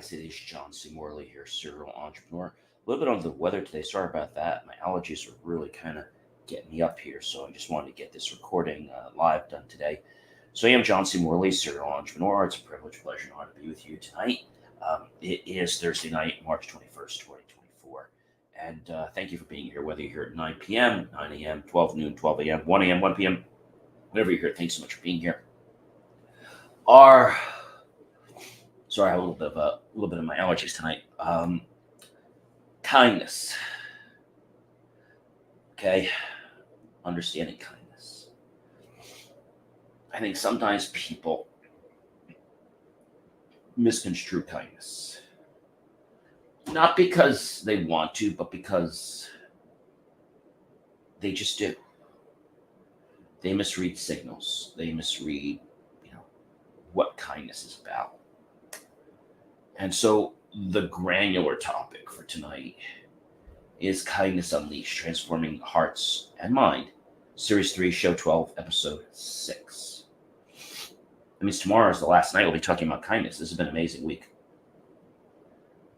guys, it is John C. Morley here, serial entrepreneur. A little bit under the weather today. Sorry about that. My allergies are really kind of getting me up here, so I just wanted to get this recording live done today. So I am John C. Morley, serial entrepreneur. It's a privilege, pleasure, and honor to be with you tonight. It is Thursday night, March 21st, 2024. And thank you for being here, whether you're here at 9 p.m., 9 a.m., 12 noon, 12 a.m., 1 a.m., 1 p.m., whenever you're here. Thanks so much for being here. Sorry, I have a little bit of my allergies tonight. Kindness. Okay, understanding kindness. I think sometimes people misconstrue kindness, not because they want to, but because they just do. They misread signals. They misread, what kindness is about. And so the granular topic for tonight is Kindness Unleashed, Transforming Hearts and Mind, Series 3, Show 12, Episode 6. That means tomorrow is the last night we'll be talking about kindness. This has been an amazing week.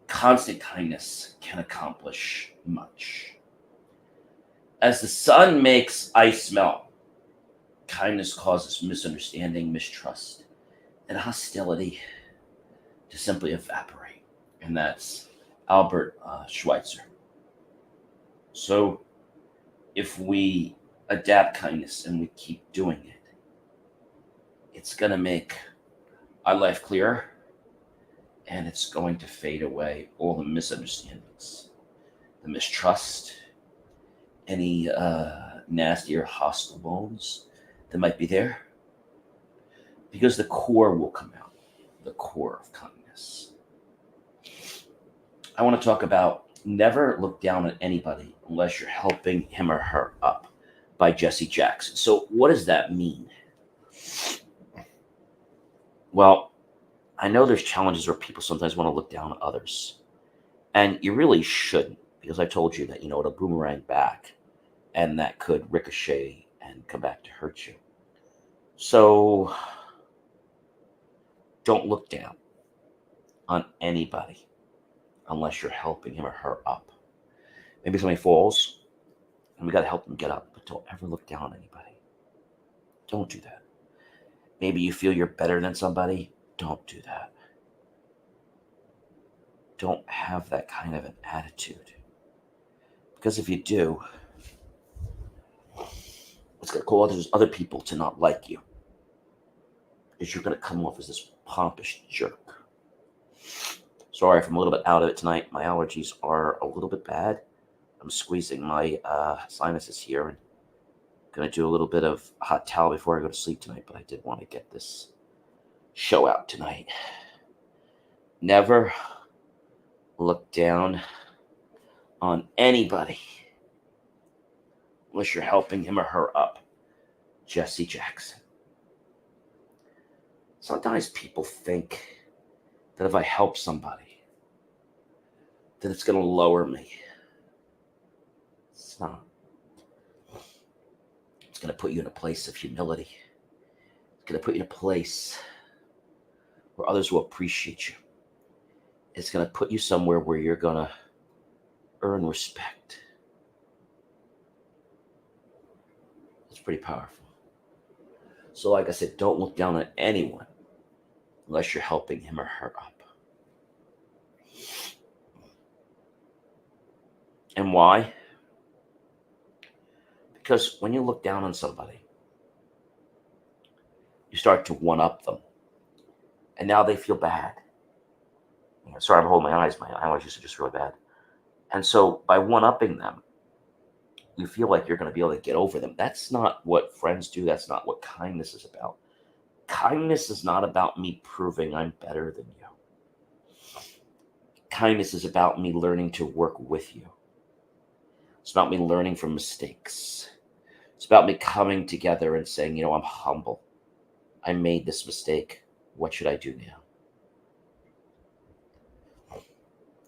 Constant kindness can accomplish much. As the sun makes ice melt, kindness causes misunderstanding, mistrust, and hostility to simply evaporate. And that's Albert Schweitzer. So if we adapt kindness and we keep doing it, it's going to make our life clearer, and it's going to fade away all the misunderstandings, the mistrust, any nasty or hostile bones that might be there, because the core will come out, the core of kindness. I want to talk about Never Look Down at Anybody Unless You're Helping Him or Her Up by Jesse Jackson. So what does that mean? Well, I know there's challenges where people sometimes want to look down at others. And you really shouldn't, because I told you that, it'll boomerang back, and that could ricochet and come back to hurt you. So don't look down on anybody unless you're helping him or her up. Maybe somebody falls, and we got to help them get up, but don't ever look down on anybody. Don't do that. Maybe you feel you're better than somebody. Don't do that. Don't have that kind of an attitude. Because if you do, it's going to cause other people to not like you. Because you're going to come off as this pompous jerk. Sorry if I'm a little bit out of it tonight. My allergies are a little bit bad. I'm squeezing my sinuses here and going to do a little bit of hot towel before I go to sleep tonight, but I did want to get this show out tonight. Never look down on anybody unless you're helping him or her up. Jesse Jackson. Sometimes people think that if I help somebody, that it's going to lower me. It's not. It's going to put you in a place of humility. It's going to put you in a place where others will appreciate you. It's going to put you somewhere where you're going to earn respect. It's pretty powerful. So like I said, don't look down on anyone unless you're helping him or her up. And why? Because when you look down on somebody, you start to one-up them. And now they feel bad. Sorry, I'm holding my eyes. My allergies are just really bad. And so by one-upping them, you feel like you're going to be able to get over them. That's not what friends do. That's not what kindness is about. Kindness is not about me proving I'm better than you. Kindness is about me learning to work with you. It's about me learning from mistakes. It's about me coming together and saying, I'm humble. I made this mistake. What should I do now?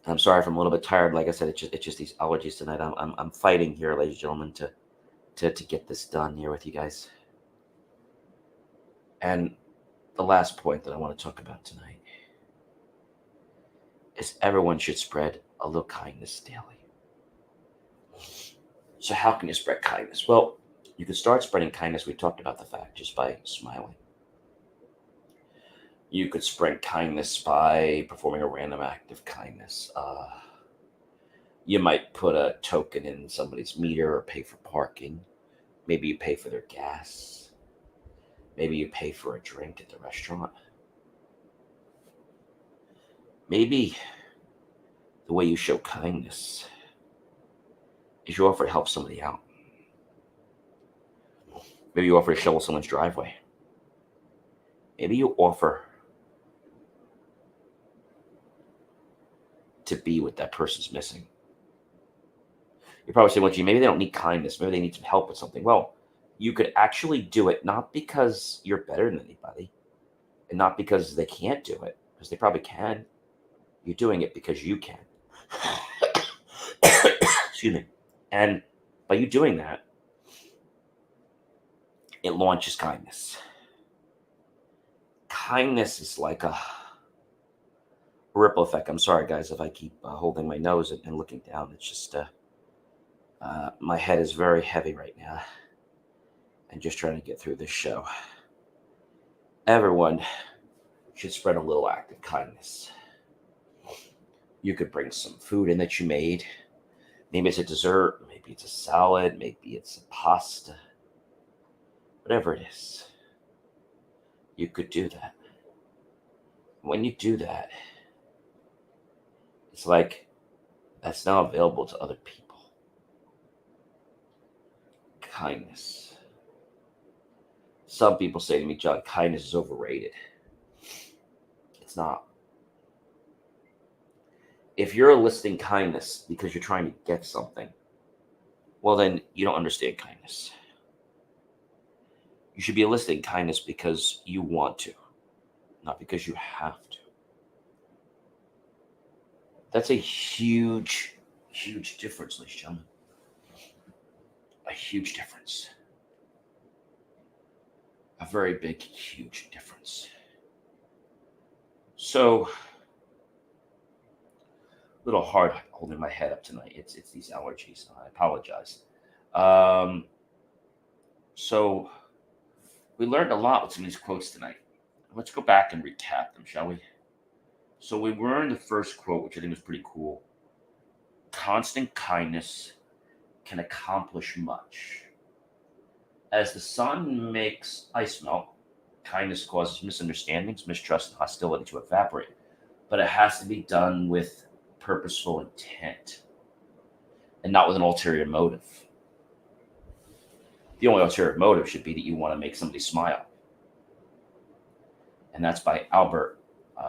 I'm sorry if I'm a little bit tired. Like I said, it's just these allergies tonight. I'm fighting here, ladies and gentlemen, to get this done here with you guys. And the last point that I want to talk about tonight is everyone should spread a little kindness daily. So how can you spread kindness? Well, you can start spreading kindness. We talked about the fact just by smiling. You could spread kindness by performing a random act of kindness. You might put a token in somebody's meter or pay for parking. Maybe you pay for their gas. Maybe you pay for a drink at the restaurant. Maybe the way you show kindness is you offer to help somebody out. Maybe you offer to shovel someone's driveway. Maybe you offer to be what that person's missing. You're probably saying, well, gee, maybe they don't need kindness. Maybe they need some help with something. Well, you could actually do it not because you're better than anybody and not because they can't do it, because they probably can. You're doing it because you can. Excuse me. And by you doing that, it launches kindness. Kindness is like a ripple effect. I'm sorry, guys, if I keep holding my nose and looking down. It's just my head is very heavy right now. And just trying to get through this show. Everyone should spread a little act of kindness. You could bring some food in that you made. Maybe it's a dessert. Maybe it's a salad. Maybe it's a pasta. Whatever it is, you could do that. When you do that, it's like that's now available to other people. Kindness. Some people say to me, John, kindness is overrated. It's not. If you're eliciting kindness because you're trying to get something, well, then you don't understand kindness. You should be eliciting kindness because you want to, not because you have to. That's a huge, huge difference, ladies and gentlemen. A huge difference. A very big, huge difference. So, a little hard holding my head up tonight. It's these allergies. I apologize. So, we learned a lot with some of these quotes tonight. Let's go back and recap them, shall we? So we learned the first quote, which I think was pretty cool. Constant kindness can accomplish much. As the sun makes ice melt, kindness causes misunderstandings, mistrust, and hostility to evaporate. But it has to be done with purposeful intent and not with an ulterior motive. The only ulterior motive should be that you want to make somebody smile. And that's by Albert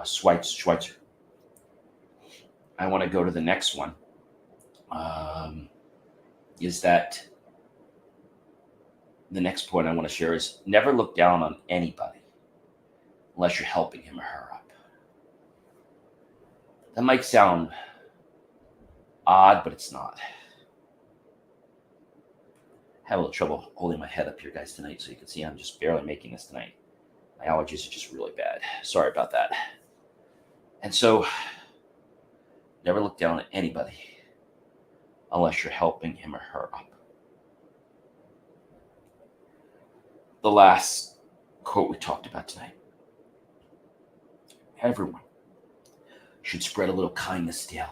Schweitzer. I want to go to the next one. Is that the next point I want to share is never look down on anybody unless you're helping him or her up. That might sound odd, but it's not. I have a little trouble holding my head up here, guys, tonight, so you can see I'm just barely making this tonight. My allergies are just really bad. Sorry about that. And so, never look down at anybody unless you're helping him or her up. The last quote we talked about tonight. Everyone should spread a little kindness daily.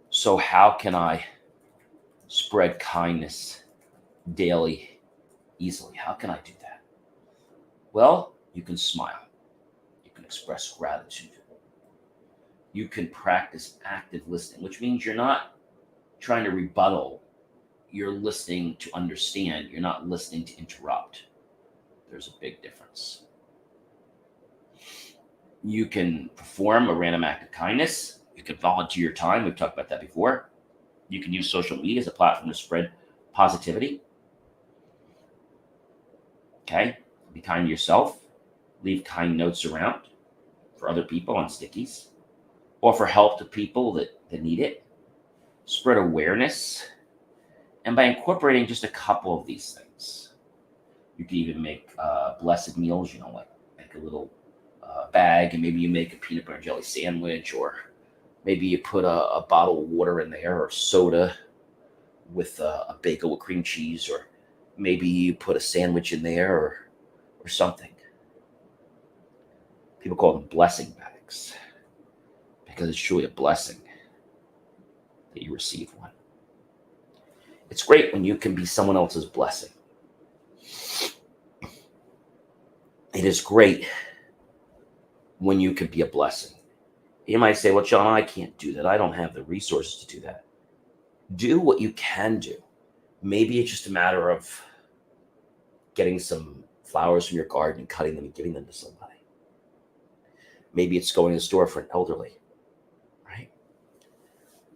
So how can I spread kindness daily easily? How can I do that? Well, you can smile. You can express gratitude. You can practice active listening, which means you're not trying to rebuttal. You're listening to understand. You're not listening to interrupt. There's a big difference. You can perform a random act of kindness. You can volunteer your time. We've talked about that before. You can use social media as a platform to spread positivity. Okay? Be kind to yourself. Leave kind notes around for other people on stickies. Offer help to people that need it. Spread awareness. And by incorporating just a couple of these things, you can even make blessed meals, like a little bag, and maybe you make a peanut butter and jelly sandwich or Maybe you put a bottle of water in there, or soda with a bagel with cream cheese, or maybe you put a sandwich in there, or something. People call them blessing bags because it's truly a blessing that you receive one. It's great when you can be someone else's blessing. It is great when you can be a blessing. You might say, well, John, I can't do that. I don't have the resources to do that. Do what you can do. Maybe it's just a matter of getting some flowers from your garden and cutting them and giving them to somebody. Maybe it's going to the store for an elderly, right?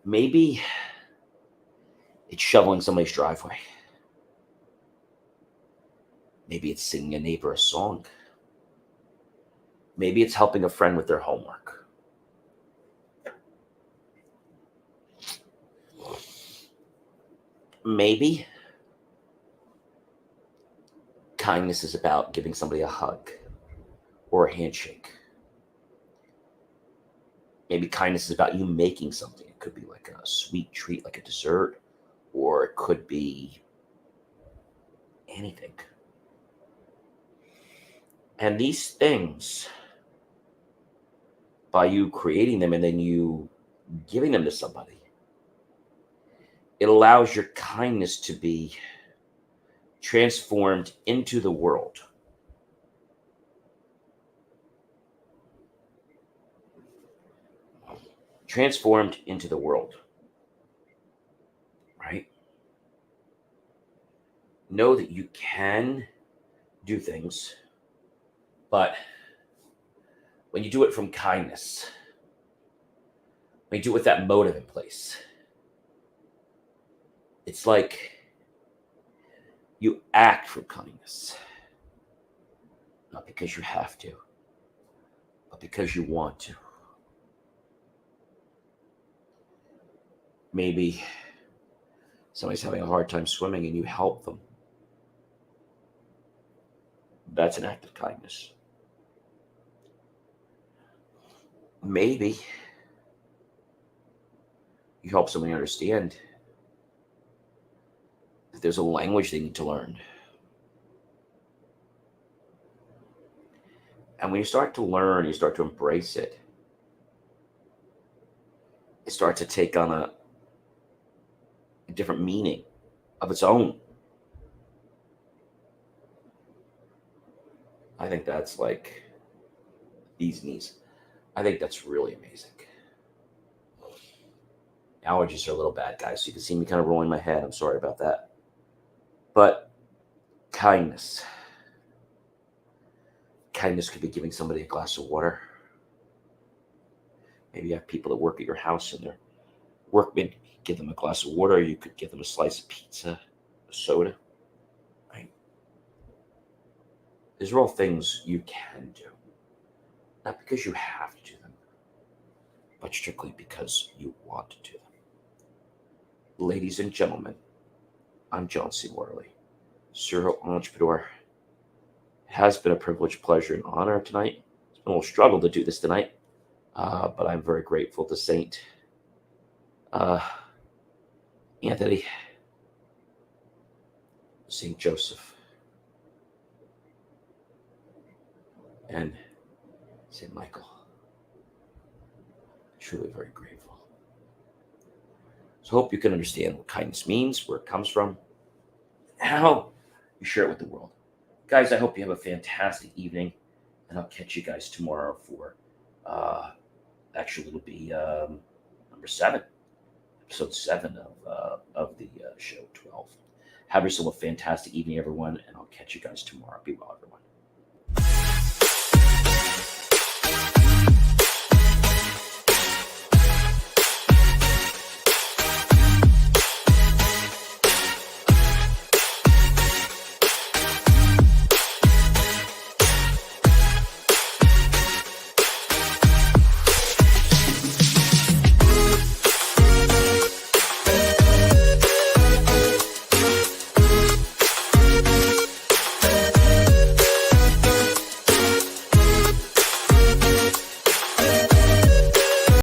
Maybe it's shoveling somebody's driveway. Maybe it's singing a neighbor a song. Maybe it's helping a friend with their homework. Maybe kindness is about giving somebody a hug or a handshake. Maybe kindness is about you making something. It could be like a sweet treat, like a dessert, or it could be anything. And these things, by you creating them and then you giving them to somebody, it allows your kindness to be transformed into the world. Transformed into the world. Right? Know that you can do things, but when you do it from kindness, when you do it with that motive in place, it's like you act from kindness. Not because you have to, but because you want to. Maybe somebody's having a hard time swimming and you help them. That's an act of kindness. Maybe you help somebody understand that there's a language they need to learn. And when you start to learn, you start to embrace it. It starts to take on a different meaning of its own. I think that's like these knees. I think that's really amazing. Allergies are a little bad, guys, so you can see me kind of rolling my head. I'm sorry about that. But kindness. Kindness could be giving somebody a glass of water. Maybe you have people that work at your house and they're workmen. Give them a glass of water. You could give them a slice of pizza, a soda. Right? These are all things you can do. Not because you have to do them, but strictly because you want to do them. Ladies and gentlemen, I'm John C. Morley, serial entrepreneur. It has been a privilege, pleasure, and honor tonight. It's been a little struggle to do this tonight, but I'm very grateful to Saint Anthony, Saint Joseph, and Saint Michael. Truly very grateful. So I hope you can understand what kindness means, where it comes from, and how you share it with the world. Guys, I hope you have a fantastic evening, and I'll catch you guys tomorrow for, actually, it'll be number 7, episode 7 of the show 12. Have yourself a fantastic evening, everyone, and I'll catch you guys tomorrow. Be well, everyone.